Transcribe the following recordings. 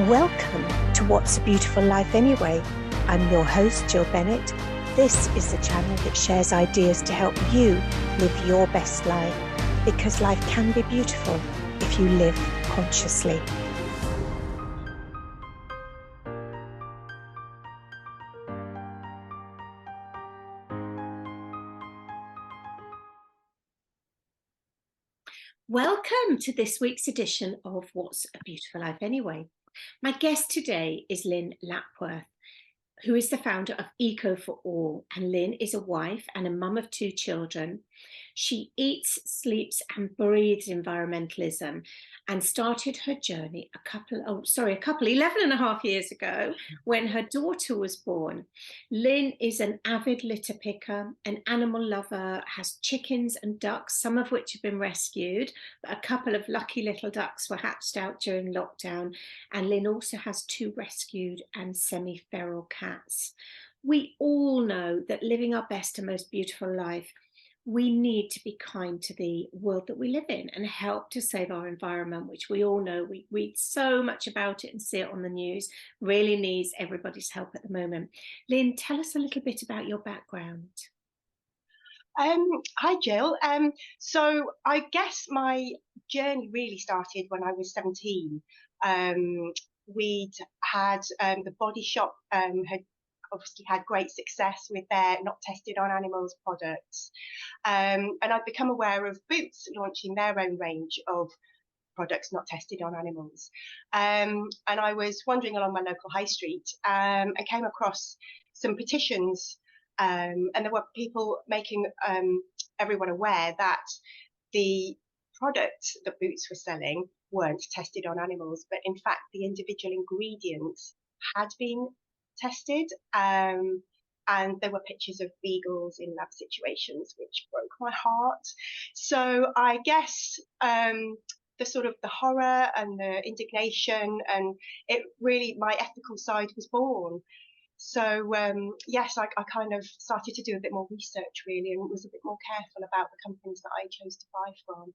Welcome to What's a Beautiful Life Anyway? I'm your host, Jill Bennett. This is the channel that shares ideas to help you live your best life, because life can be beautiful if you live consciously. Welcome to this week's edition of What's a Beautiful Life Anyway? My guest today is Lyn Lapworth, who is the founder of Eco for All. And Lyn is a wife and a mum of 2 children. She eats, sleeps and breathes environmentalism, and started her journey 11 and a half years ago when her daughter was born. Lyn is an avid litter picker, an animal lover, has chickens and ducks, some of which have been rescued, but a couple of lucky little ducks were hatched out during lockdown. And Lyn also has 2 rescued and semi-feral cats. We all know that living our best and most beautiful life, we need to be kind to the world that we live in and help to save our environment, which we all know, we read so much about it and see it on the news, really needs everybody's help at the moment. Lyn, tell us a little bit about your background. Hi, Jill. So I guess my journey really started when I was 17. We'd had the Body Shop had obviously had great success with their not tested on animals products. And I'd become aware of Boots launching their own range of products not tested on animals. And I was wandering along my local high street and came across some petitions, and there were people making everyone aware that the products that Boots were selling weren't tested on animals, but in fact the individual ingredients had been tested, and there were pictures of beagles in lab situations, which broke my heart. So I guess the sort of the horror and the indignation, and it really, my ethical side was born. So yes, I kind of started to do a bit more research really, and was a bit more careful about the companies that I chose to buy from.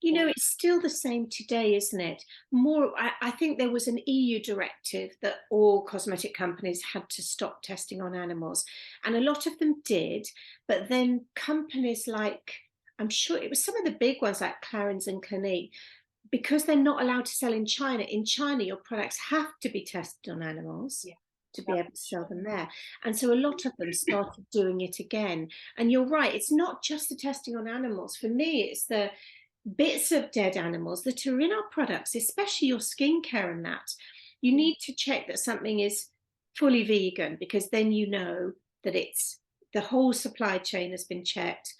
You know, it's still the same today, isn't it? I think there was an EU directive that all cosmetic companies had to stop testing on animals, and a lot of them did, but then companies like, I'm sure it was some of the big ones like Clarins and Clinique, because they're not allowed to sell in China. In China, your products have to be tested on animals. Yeah. To be able to sell them there. And so a lot of them started doing it again. And you're right, it's not just the testing on animals. For me, it's the bits of dead animals that are in our products, especially your skincare and that. You need to check that something is fully vegan, because then you know that it's the whole supply chain has been checked.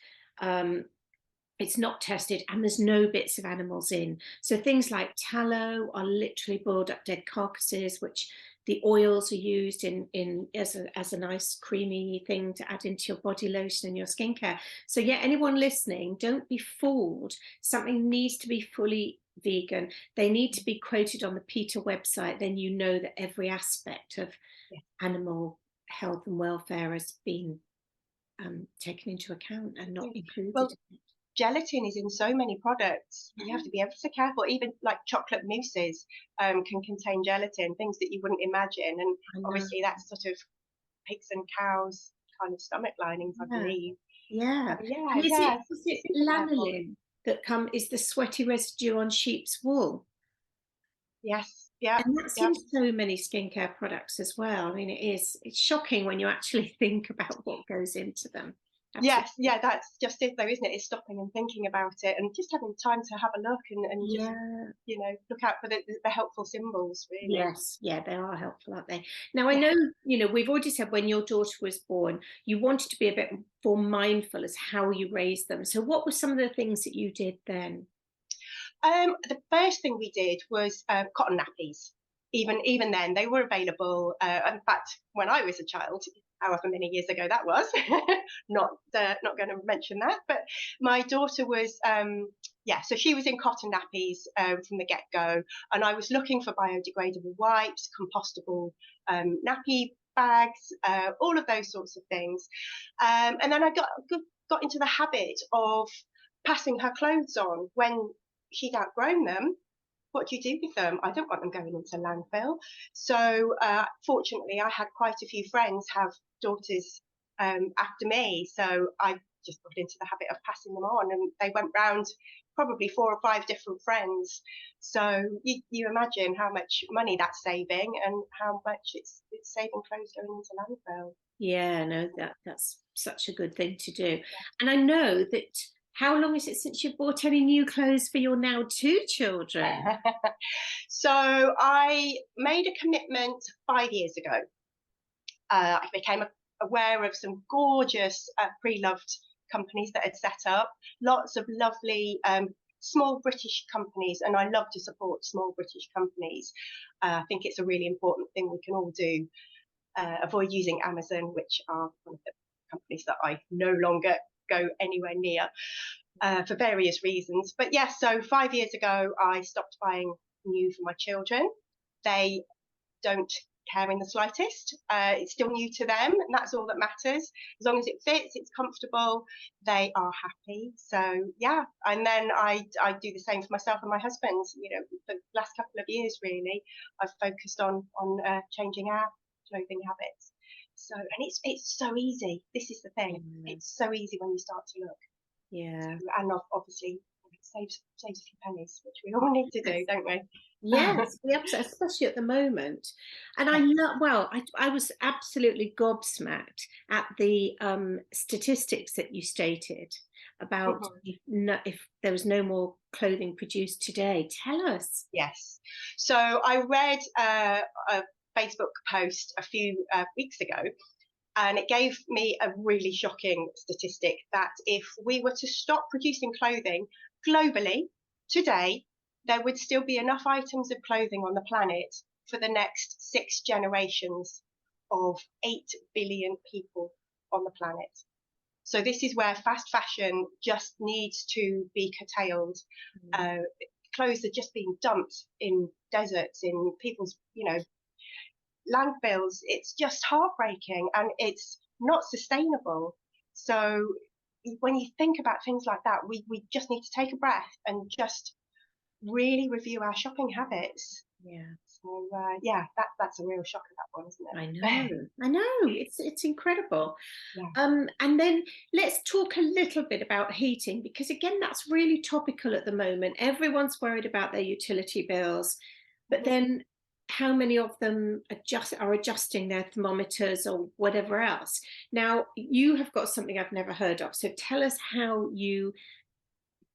It's not tested and there's no bits of animals in. So things like tallow are literally boiled up dead carcasses, which the oils are used in as a nice creamy thing to add into your body lotion and your skincare. So yeah, anyone listening, don't be fooled. Something needs to be fully vegan. They need to be quoted on the PETA website. Then you know that every aspect of animal health and welfare has been taken into account and not included. Well, gelatin is in so many products. You have to be ever so careful. Even like chocolate mousses can contain gelatin, things that you wouldn't imagine. And obviously that's sort of pigs and cows kind of stomach linings, I believe. Yeah. And is it lanolin that is the sweaty residue on sheep's wool? Yes. Yeah. And that's in so many skincare products as well. I mean, it's shocking when you actually think about what goes into them. Absolutely. Yes, yeah, that's just it though, isn't it? It's stopping and thinking about it and just having time to have a look and just, you know, look out for the helpful symbols, really. Yes, yeah, they are helpful, aren't they? Now, I know, you know, we've already said when your daughter was born, you wanted to be a bit more mindful as how you raised them. So what were some of the things that you did then? The first thing we did was cotton nappies. Even then, they were available. In fact, when I was a child, however many years ago that was, not going to mention that, but my daughter was, so she was in cotton nappies from the get-go, and I was looking for biodegradable wipes, compostable nappy bags, all of those sorts of things. And then I got into the habit of passing her clothes on when she'd outgrown them. what do you do with them? I don't want them going into landfill. So fortunately, I had quite a few friends have daughters after me. So I just got into the habit of passing them on, and they went round probably 4 or 5 different friends. So you imagine how much money that's saving, and how much it's saving clothes going into landfill. Yeah, no, that's such a good thing to do. And I know that, how long is it since you've bought any new clothes for your now 2 children? So I made a commitment 5 years ago. I became aware of some gorgeous pre-loved companies that had set up, lots of lovely small British companies, and I love to support small British companies. I think it's a really important thing we can all do. Avoid using Amazon, which are one of the companies that I no longer go anywhere near for various reasons. But yes, so 5 years ago, I stopped buying new for my children. They don't care in the slightest. It's still new to them, and that's all that matters. As long as it fits, it's comfortable, they are happy. So yeah, and then I do the same for myself and my husband. You know, the last couple of years, really, I've focused on changing our clothing habits. So, and it's so easy. This is the thing. It's so easy when you start to look. Yeah. And obviously, it saves a few pennies, which we all need to do, don't we? Yes, we especially at the moment. And I love, well, I was absolutely gobsmacked at the statistics that you stated about if there was no more clothing produced today. Tell us. Yes. So I read a Facebook post a few weeks ago, and it gave me a really shocking statistic that if we were to stop producing clothing globally today, there would still be enough items of clothing on the planet for the next 6 generations of 8 billion people on the planet. So this is where fast fashion just needs to be curtailed. Clothes are just being dumped in deserts, in people's, landfills. It's just heartbreaking, and it's not sustainable. So when you think about things like that, we just need to take a breath and just really review our shopping habits. Yeah. So that's a real shocker, that one, isn't it? I know. It's incredible. Yeah. And then let's talk a little bit about heating, because again, that's really topical at the moment. Everyone's worried about their utility bills, but then how many of them are adjusting their thermometers or whatever else? Now, you have got something I've never heard of. So tell us how you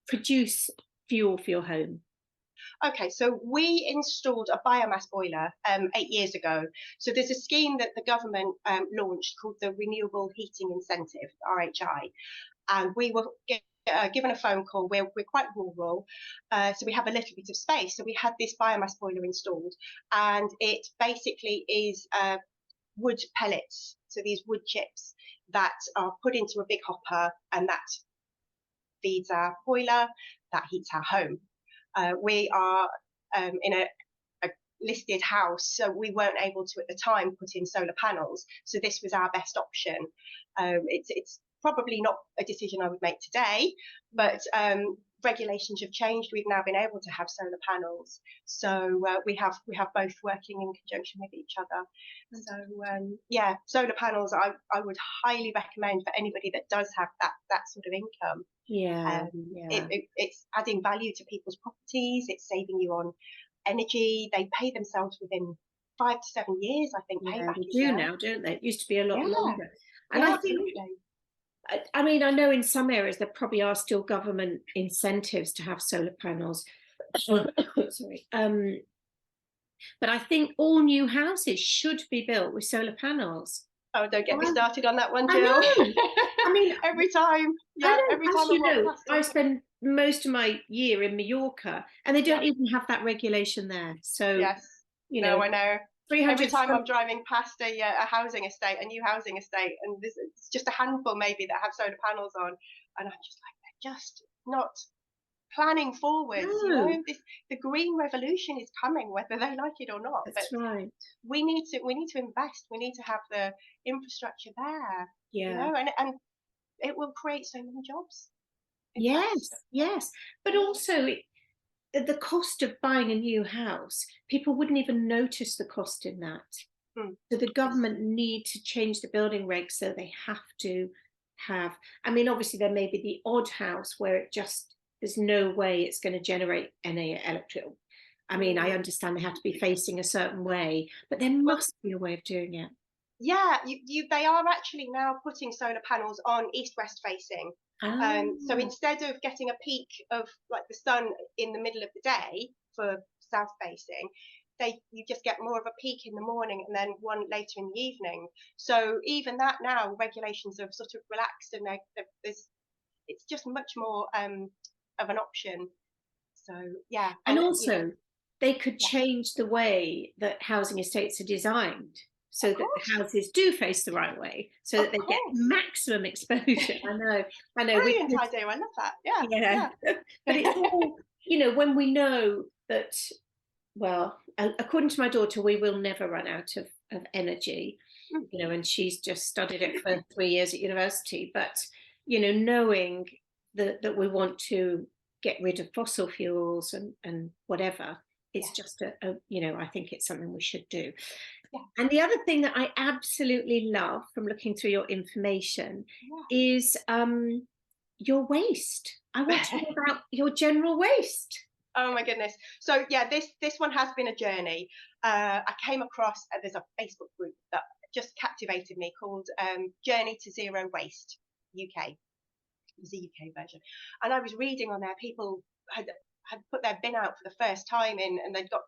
produce fuel for your home. Okay, so we installed a biomass boiler 8 years ago. So there's a scheme that the government launched called the Renewable Heating Incentive, RHI, and we were given a phone call. We're quite rural, so we have a little bit of space. So we had this biomass boiler installed, and it basically is wood pellets. So these wood chips that are put into a big hopper, and that feeds our boiler, that heats our home. We are in a listed house, so we weren't able to at the time put in solar panels. So this was our best option. It's probably not a decision I would make today, but regulations have changed. We've now been able to have solar panels, so we have both working in conjunction with each other. So solar panels I would highly recommend for anybody that does have that sort of income. It's adding value to people's properties. It's saving you on energy. They pay themselves within 5 to 7 years, I think. Yeah, payback they is do there. now, don't they? It used to be a lot longer. And Yeah, I think, absolutely. I mean, I know in some areas there probably are still government incentives to have solar panels. Sorry. But I think all new houses should be built with solar panels. Oh, don't get me started on that one, I Jill. know. I mean, every time as I you walk know, past I it. spend most of my year in Mallorca, and they don't even have that regulation there. So, Yes. I know. 300. Every time I'm driving past a housing estate, a new housing estate, and it's just a handful maybe that have solar panels on, and I'm just like, they're just not planning forwards. No. The green revolution is coming, whether they like it or not. That's right. We need to invest. We need to have the infrastructure there. Yeah. And it will create so many jobs. Yes. But also, the cost of buying a new house, people wouldn't even notice the cost in that. Mm. So the government need to change the building regs, so they have to have, I mean, obviously there may be the odd house where it just, there's no way it's going to generate any electrical. I mean, I understand they have to be facing a certain way, but there Well, must be a way of doing it. yeah, they are actually now putting solar panels on east-west facing. So Ah, instead of getting a peak of like the sun in the middle of the day for south facing, you just get more of a peak in the morning and then one later in the evening. So even that now, regulations have sort of relaxed, and it's just much more of an option. So yeah, and and you know, also they could yeah, change the way that housing estates are designed of so that the course, houses do face the right way, so of that they get course, maximum exposure. I know, we brilliant idea. I love that. Yeah, yeah, yeah. but it's all, you know, when we know that, well, according to my daughter, we will never run out of energy, Mm, you know, and she's just studied it for 3 years at university. But, you know, knowing that we want to get rid of fossil fuels and whatever, it's yes, just you know, I think it's something we should do. yeah, And the other thing that I absolutely love from looking through your information is your waste. I want to yeah. know about your general waste. Oh my goodness. So yeah, this one has been a journey. I came across there's a Facebook group that just captivated me called Journey to Zero Waste UK. It was the UK version, and I was reading on there people had put their bin out for the first time and they'd got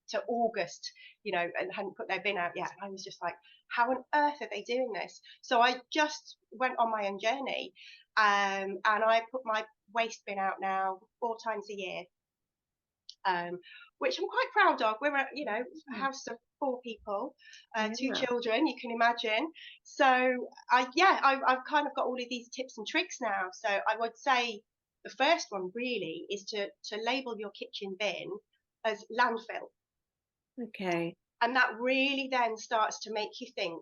to August, and hadn't put their bin out yet. And I was just like, how on earth are they doing this? So I just went on my own journey, and I put my waste bin out now 4 times a year, um, which I'm quite proud of. We're a Mm, house of 4 people, two yeah. children, you can imagine. So I've kind of got all of these tips and tricks now. So I would say the first one really is to label your kitchen bin as landfill, Okay. and that really then starts to make you think,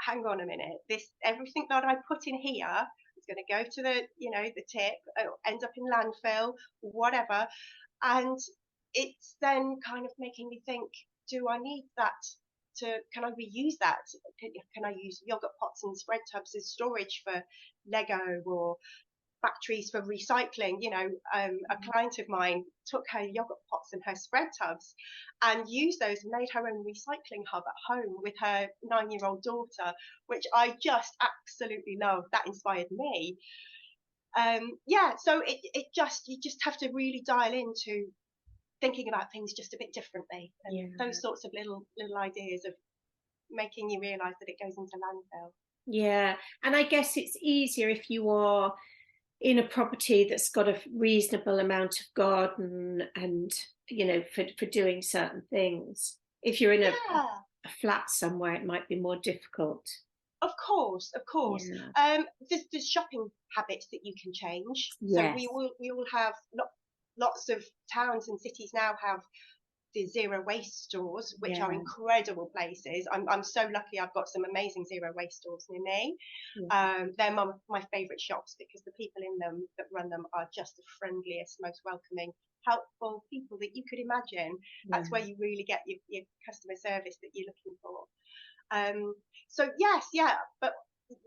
hang on a minute, this everything that I put in here is going to go to the tip, end up in landfill, whatever. And it's then kind of making me think, do I need that can I reuse that? Can I use yogurt pots and spread tubs as storage for Lego, or batteries for recycling? A client of mine took her yogurt pots and her spread tubs and used those and made her own recycling hub at home with her 9-year-old daughter, which I just absolutely love. That inspired me. So you just have to really dial into thinking about things just a bit differently, and Yeah. those sorts of little ideas of making you realize that it goes into landfill. Yeah. And I guess it's easier if you are in a property that's got a reasonable amount of garden and, you know, for doing certain things. If you're in Yeah, a flat somewhere, it might be more difficult. of course, of course. Yeah. There's shopping habits that you can change. So Yes. we all have lots of towns and cities now have the zero waste stores, which are Yeah. incredible places. I'm so lucky. I've got some amazing zero waste stores near me. Yeah. They're my favourite shops because the people in them that run them are just the friendliest, most welcoming, helpful people that you could imagine. Yeah. That's where you really get your customer service that you're looking for. So yes, yeah, but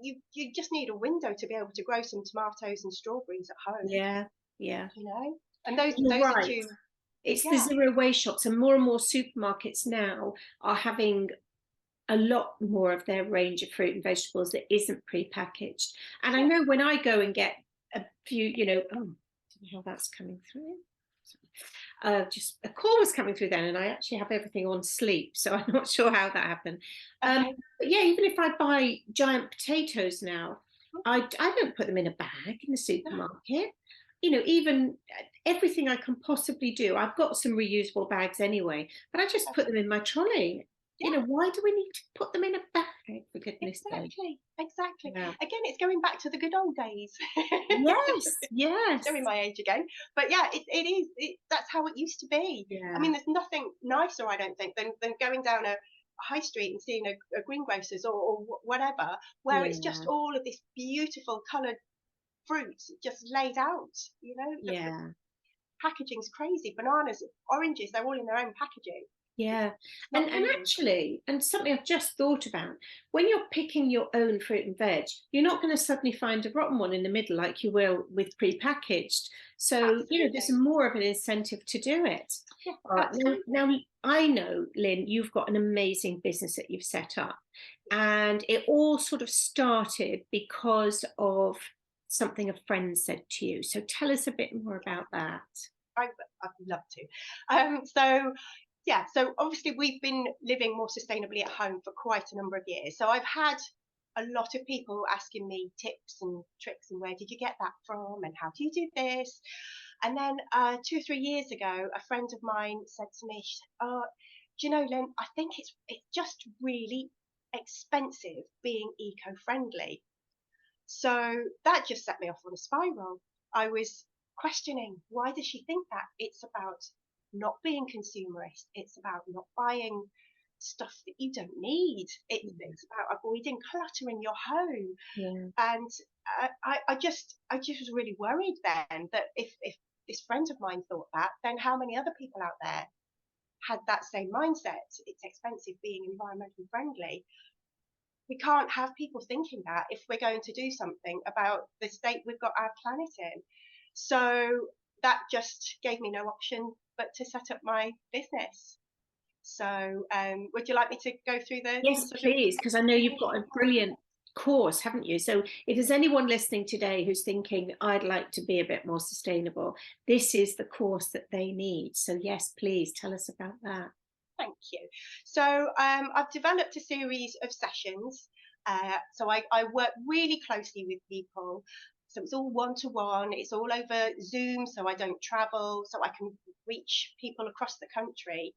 you just need a window to be able to grow some tomatoes and strawberries at home, Yeah. Yeah. you know. And those You're those are right. two. It's the Yeah, zero waste shops, and more supermarkets now are having a lot more of their range of fruit and vegetables that isn't pre-packaged. And I yeah. know when I go and get a few, you know, oh, I don't know how that's coming through. Just a call was coming through then, and I actually have everything on sleep, so I'm not sure how that happened. Okay. But yeah, even if I buy giant potatoes now, I don't put them in a bag in the No, supermarket. You know, even everything I can possibly do, I've got some reusable bags anyway, but I just put them in my trolley. You yeah. know, why do we need to put them in a bag, for goodness sake? Exactly, exactly. Yeah. Again, it's going back to the good old days. Yes, Showing yes. my age again, but yeah, it is. That's how it used to be. I Yeah, mean, there's nothing nicer, I don't think, than going down a high street and seeing a greengrocers or whatever, where it's just yeah, all of this beautiful coloured fruit just laid out. You know, yeah. packaging's crazy. Bananas, oranges, they're all in their own packaging. Yeah. It's And not moving. actually, and something I've just thought about, when you're picking your own fruit and veg, you're not going to suddenly find a rotten one in the middle like you will with prepackaged. So, there's Absolutely. more of an incentive to do it. Yeah, Now, absolutely. I know, Lyn, you've got an amazing business that you've set up, and it all sort of started because of something a friend said to you. So tell us a bit more about that. I'd love to. So obviously we've been living more sustainably at home for quite a number of years. So I've had a lot of people asking me tips and tricks and where did you get that from and how do you do this? And then 2 or 3 years ago, a friend of mine said to me, she said, "Oh, do you know, Lyn, I think it's just really expensive being eco-friendly." So that just set me off on a spiral. I was questioning, why does she think that? It's about not being consumerist. It's about not buying stuff that you don't need. It's about avoiding clutter in your home. Yeah. And I just was really worried then that if this friend of mine thought that, then how many other people out there had that same mindset? It's expensive being environmentally friendly. We can't have people thinking that if we're going to do something about the state we've got our planet in. So that just gave me no option but to set up my business. So would you like me to go through the Yes, sort of please, because I know you've got a brilliant course, haven't you? So if there's anyone listening today who's thinking, I'd like to be a bit more sustainable, this is the course that they need. So yes, please tell us about that. Thank you. So I've developed a series of sessions. So I work really closely with people. So it's all one-to-one. It's all over Zoom, so I don't travel, so I can reach people across the country.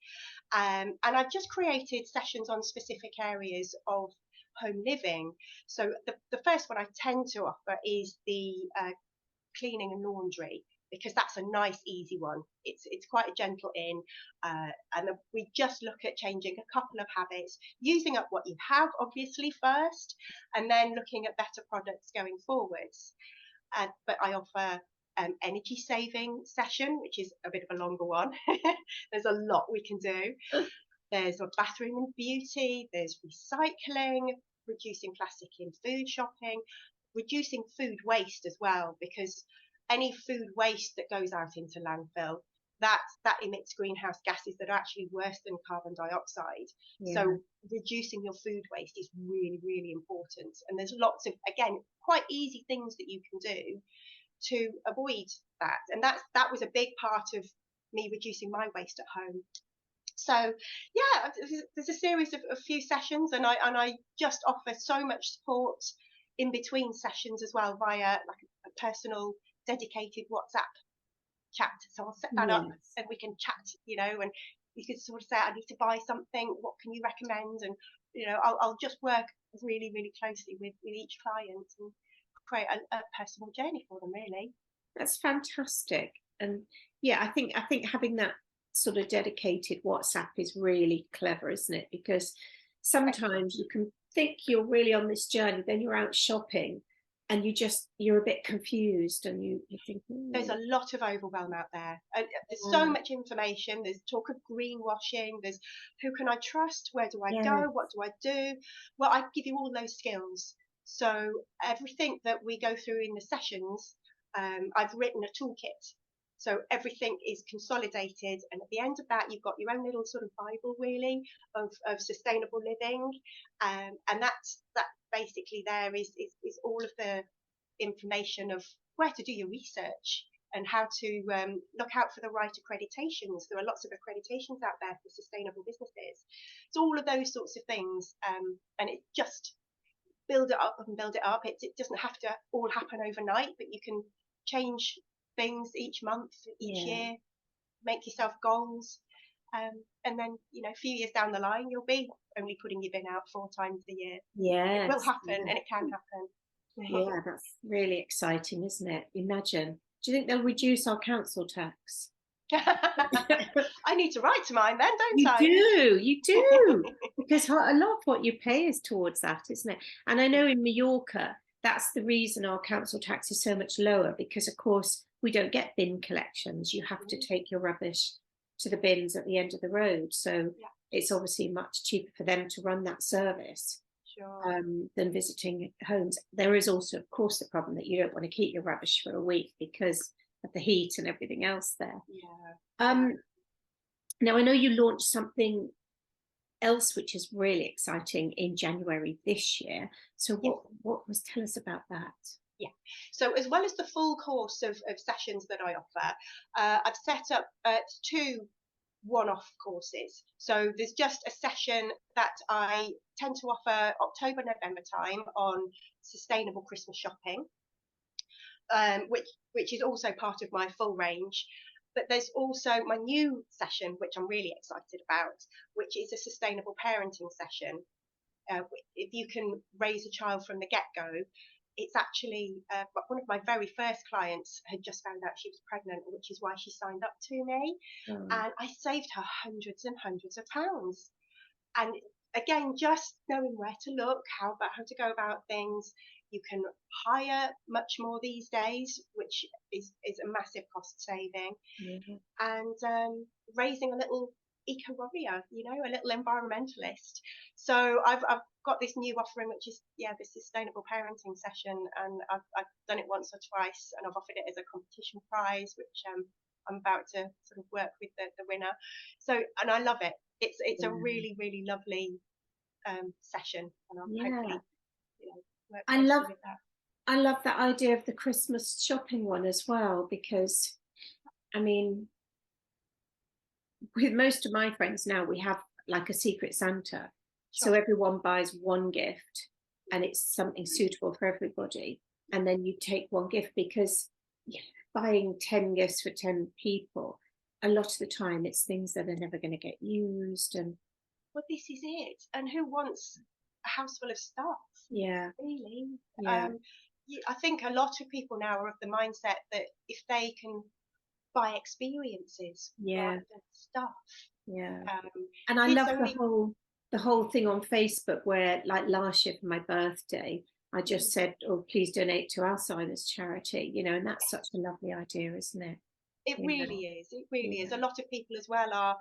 And I've just created sessions on specific areas of home living. So the first one I tend to offer is the cleaning and laundry, because that's a nice easy one. It's quite a gentle in, and we just look at changing a couple of habits, using up what you have obviously first, and then looking at better products going forwards. But I offer energy saving session, which is a bit of a longer one. There's a lot we can do. There's a bathroom and beauty, there's recycling, reducing plastic in food shopping, reducing food waste as well, because any food waste that goes out into landfill, that emits greenhouse gases that are actually worse than carbon dioxide. Yeah. So reducing your food waste is really, really important. And there's lots of, again, quite easy things that you can do to avoid that. And that was a big part of me reducing my waste at home. So yeah, there's a series of a few sessions, and I just offer so much support in between sessions as well via like a personal dedicated WhatsApp chat. So I'll set that up Yes. and we can chat, and you can sort of say, I need to buy something, what can you recommend? And I'll just work really, really closely with each client and create a personal journey for them, really. That's fantastic. And yeah, I think having that sort of dedicated WhatsApp is really clever, isn't it? Because sometimes you can think you're really on this journey, then you're out shopping and you're a bit confused and you think, There's a lot of overwhelm out there. There's so yeah, much information. There's talk of greenwashing. There's who can I trust? Where do I yeah, go? What do I do? Well, I give you all those skills. So everything that we go through in the sessions, I've written a toolkit. So everything is consolidated, and at the end of that, you've got your own little sort of Bible, really, of sustainable living, and that basically there is all of the information of where to do your research and how to look out for the right accreditations. There are lots of accreditations out there for sustainable businesses. So all of those sorts of things, and it just build it up and build it up. It doesn't have to all happen overnight, but you can change things each month, each yeah, year, make yourself goals. And then, a few years down the line, you'll be only putting your bin out 4 times a year. It will yes, happen, yeah. and it can happen. Yeah, that's really exciting, isn't it? Imagine. Do you think they'll reduce our council tax? I need to write to mine then, don't You I? do, you do, because a lot of what you pay is towards that, isn't it? And I know in Mallorca, that's the reason our council tax is so much lower, because of course we don't get bin collections. You have to take your rubbish to the bins at the end of the road. So Yeah, it's obviously much cheaper for them to run that service sure. than visiting homes. There is also, of course, the problem that you don't want to keep your rubbish for a week because of the heat and everything else there. Yeah, yeah. Um, Now, I know you launched something else which is really exciting in January this year. So Yes. what was, tell us about that? Yeah. So as well as the full course of sessions that I offer, I've set up two one-off courses. So there's just a session that I tend to offer October, November time on sustainable Christmas shopping, which is also part of my full range. But there's also my new session, which I'm really excited about, which is a sustainable parenting session. If you can raise a child from the get-go, it's actually one of my very first clients had just found out she was pregnant, which is why she signed up to me, Um, and I saved her hundreds and hundreds of pounds. And again, just knowing where to look, how to go about things. You can hire much more these days, which is a massive cost saving, yeah. and raising a little eco warrior, a little environmentalist. So I've got this new offering, which is the sustainable parenting session, and I've done it once or twice, and I've offered it as a competition prize, which I'm about to sort of work with the winner. So, and I love it. It's a Yeah. really really lovely session, and I'll Yeah. hopefully work I closely love with that. I love that idea of the Christmas shopping one as well, because I mean, with most of my friends now, we have like a secret Santa. So Sure. everyone buys one gift and it's something suitable for everybody. And then you take one gift, because yeah, buying 10 gifts for 10 people, a lot of the time it's things that are never going to get used. And Well, this is it. And who wants a house full of stuff? yeah, Really? yeah, Um, I think a lot of people now are of the mindset that if they can buy experiences yeah, rather than stuff, yeah. um, And I kids love only. the whole thing on Facebook where, like last year for my birthday, I just said, "Oh, please donate to Alzheimer's charity," and that's such a lovely idea, isn't it? It Yeah, really is. It really is. yeah, A lot of people as well are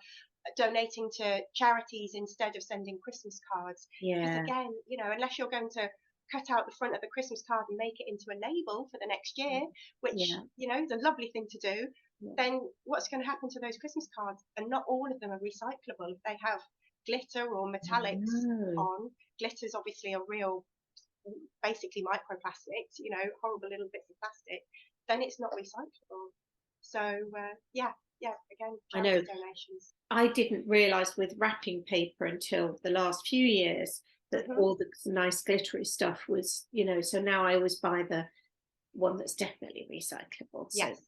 donating to charities instead of sending Christmas cards. Because yeah, again, unless you're going to cut out the front of the Christmas card and make it into a label for the next year, which, yeah, is a lovely thing to do, yeah. then what's going to happen to those Christmas cards? And not all of them are recyclable. If they have glitter or metallics No, on, glitter's obviously a real, basically microplastics, horrible little bits of plastic, then it's not recyclable. So again, I know. charity donations. I didn't realize with wrapping paper until the last few years that Hmm. all the nice glittery stuff was, so now I always buy the one that's definitely recyclable. So Yes,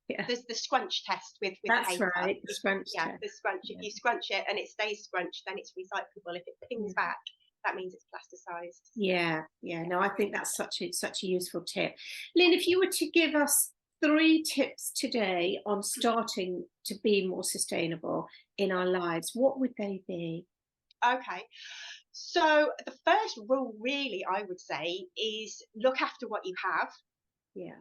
yeah, there's the scrunch test with that's paper. right. The scrunch test. The scrunch. If Yeah. you scrunch it and it stays scrunched, then it's recyclable. If it pings Yeah. back, that means it's plasticized. So Yeah, yeah. yeah, No, I think really. that's such a useful tip. Lynn, if you were to give us 3 tips today on starting to be more sustainable in our lives, what would they be? Okay. So the first rule, really, I would say, is look after what you have. Yeah,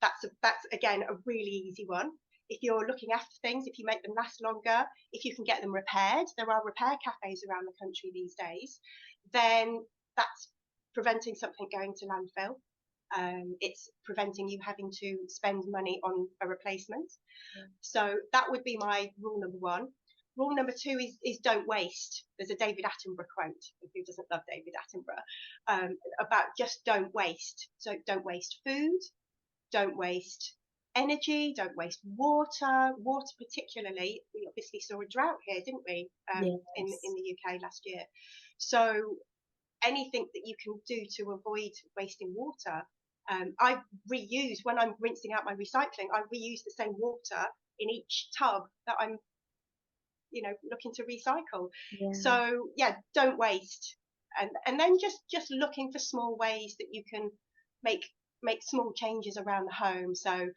That's again a really easy one. If you're looking after things, if you make them last longer, if you can get them repaired, there are repair cafes around the country these days, then that's preventing something going to landfill. It's preventing you having to spend money on a replacement. yeah, So that would be my rule number one. Rule number two is don't waste. There's a David Attenborough quote, who doesn't love David Attenborough, about just don't waste. So don't waste food, don't waste energy, don't waste water. Water, particularly, we obviously saw a drought here, didn't we, in yes, the UK last year? So anything that you can do to avoid wasting water. I reuse, when I'm rinsing out my recycling, I reuse the same water in each tub that I'm, looking to recycle. yeah, So yeah, don't waste, and then just looking for small ways that you can make make small changes around the home. So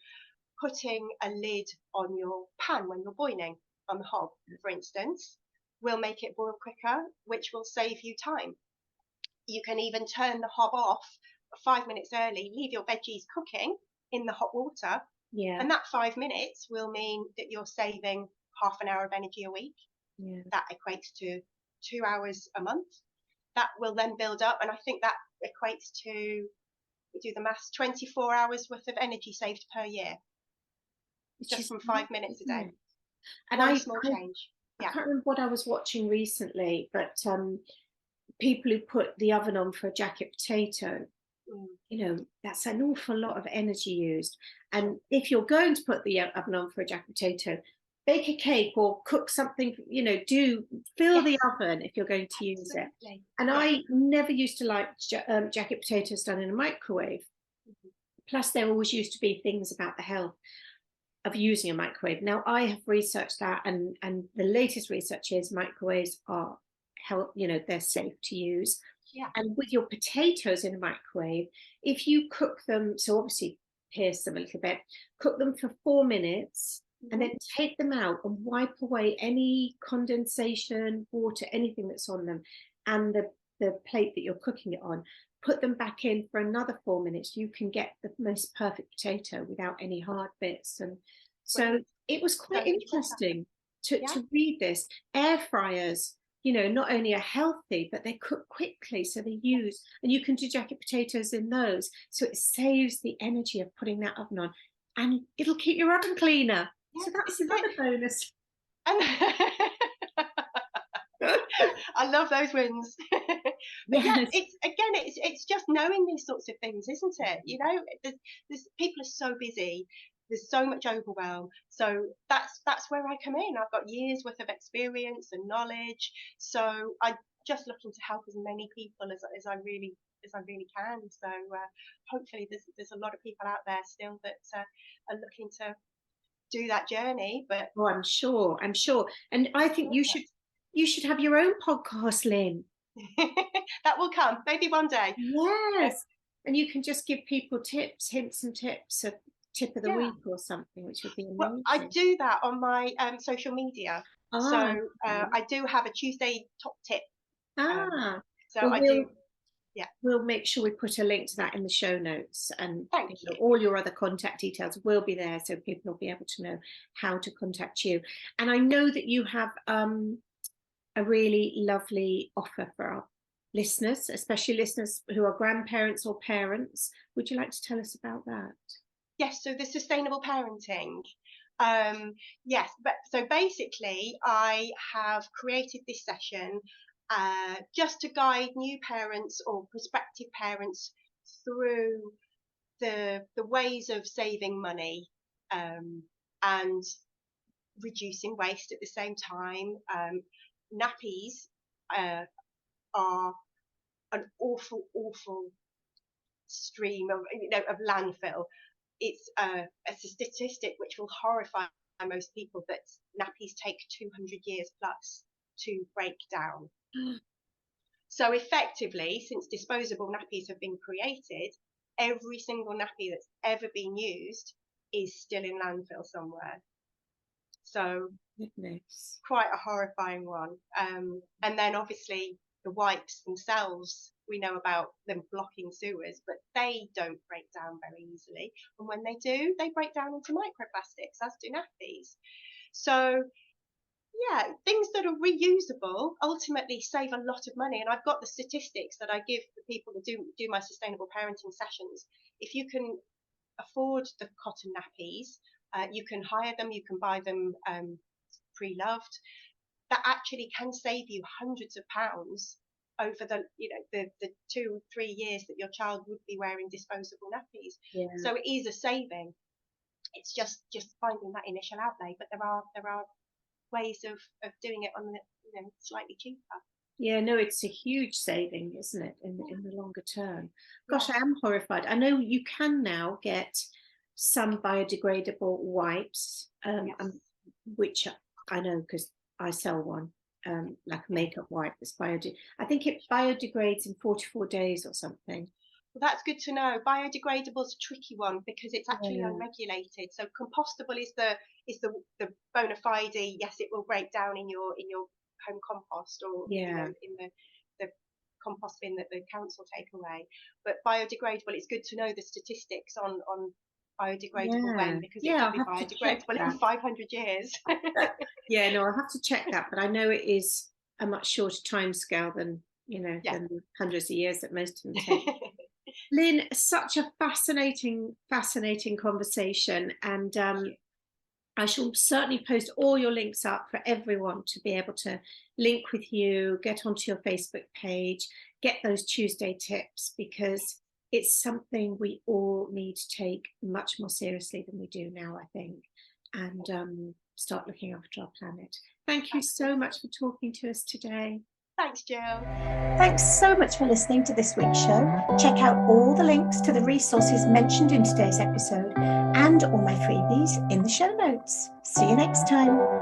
putting a lid on your pan when you're boiling, on the hob, for instance, will make it boil quicker, which will save you time. You can even turn the hob off 5 minutes early, leave your veggies cooking in the hot water, Yeah. and that 5 minutes will mean that you're saving half an hour of energy a week. Yeah. That equates to 2 hours a month. That will then build up, and I think that equates to, we do the maths, 24 hours worth of energy saved per year, Which just is from nice, 5 minutes a isn't day. it? And One small I change. I Yeah. can't remember what I was watching recently, but people who put the oven on for a jacket potato, that's an awful lot of energy used. And if you're going to put the oven on for a jacket potato, bake a cake or cook something, do fill the Yes, oven if you're going to use it. absolutely. And Yeah. I never used to like jacket potatoes done in a microwave. Plus, there always used to be things about the health of using a microwave. Now, I have researched that, and the latest research is microwaves are they're safe to use. Yeah. And with your potatoes in a microwave, if you cook them, so obviously pierce them a little bit, cook them for 4 minutes, and then take them out and wipe away any condensation, water, anything that's on them, and the plate that you're cooking it on. Put them back in for another 4 minutes. You can get the most perfect potato without any hard bits. And so Brilliant. it was quite So much better. interesting Yeah. to read this. Air fryers, not only are healthy, but they cook quickly. So they use, and you can do jacket potatoes in those. So it saves the energy of putting that oven on, and it'll keep your oven cleaner. Yeah, So that's this is it. another bonus. And I love those wins. But yeah, Yes. it's just knowing these sorts of things, isn't it? There's people are so busy. There's so much overwhelm. So that's where I come in. I've got years worth of experience and knowledge. So I'm just looking to help as many people as I really can. So hopefully there's a lot of people out there still that are looking to do that journey. But Oh, I'm sure. And I think you should have your own podcast, Lyn. that will come maybe one day. Yes. And you can just give people tips, hints and tips, a tip of the Yeah. week or something, which would be Well, I amazing. do that on my social media. So Okay. I do have a Tuesday top tip. Ah, So well, I do. Yeah. we'll make sure we put a link to that in the show notes, and Thank you. all your other contact details will be there, so people will be able to know how to contact you. And I know that you have a really lovely offer for our listeners, especially listeners who are grandparents or parents. Would you like to tell us about that? Yes. So the sustainable parenting. Yes. But so basically, I have created this session just to guide new parents or prospective parents through the ways of saving money and reducing waste at the same time. Nappies are an awful stream of landfill. It's a statistic which will horrify most people that nappies take 200 years plus to break down. So effectively, since disposable nappies have been created, every single nappy that's ever been used is still in landfill somewhere. So Goodness. quite a horrifying one. And then obviously the wipes themselves, we know about them blocking sewers, but they don't break down very easily. And when they do, they break down into microplastics, as do nappies. So yeah, things that are reusable ultimately save a lot of money. And I've got the statistics that I give the people that do my sustainable parenting sessions. If you can afford the cotton nappies, you can hire them, you can buy them pre-loved. That actually can save you hundreds of pounds over the 2-3 years that your child would be wearing disposable nappies. Yeah. So it is a saving. It's just finding that initial outlay, but there are ways of doing it on slightly cheaper. Yeah, no, it's a huge saving, isn't it, in the longer term? Gosh, Yeah. I am horrified. I know you can now get some biodegradable wipes, Yes. which I know because I sell one, like a makeup wipe that's I think it biodegrades in 44 days or something. Well, that's good to know. Biodegradable is a tricky one because it's actually Yeah. unregulated. So compostable is the bona fide. Yes, it will break down in your home compost or Yeah. in the compost bin that the council take away. But biodegradable, it's good to know the statistics on biodegradable when, because it Yeah, could I'll be have to check biodegradable in that. 500 years. Yeah, no, I'll have to check that, but I know it is a much shorter timescale than, Yeah. than the hundreds of years that most of them take. Lyn, such a fascinating conversation, and I shall certainly post all your links up for everyone to be able to link with you, get onto your Facebook page, get those Tuesday tips, because it's something we all need to take much more seriously than we do now, I think, and start looking after our planet. Thank you so much for talking to us today. Thanks, Jill. Thanks so much for listening to this week's show. Check out all the links to the resources mentioned in today's episode and all my freebies in the show notes. See you next time.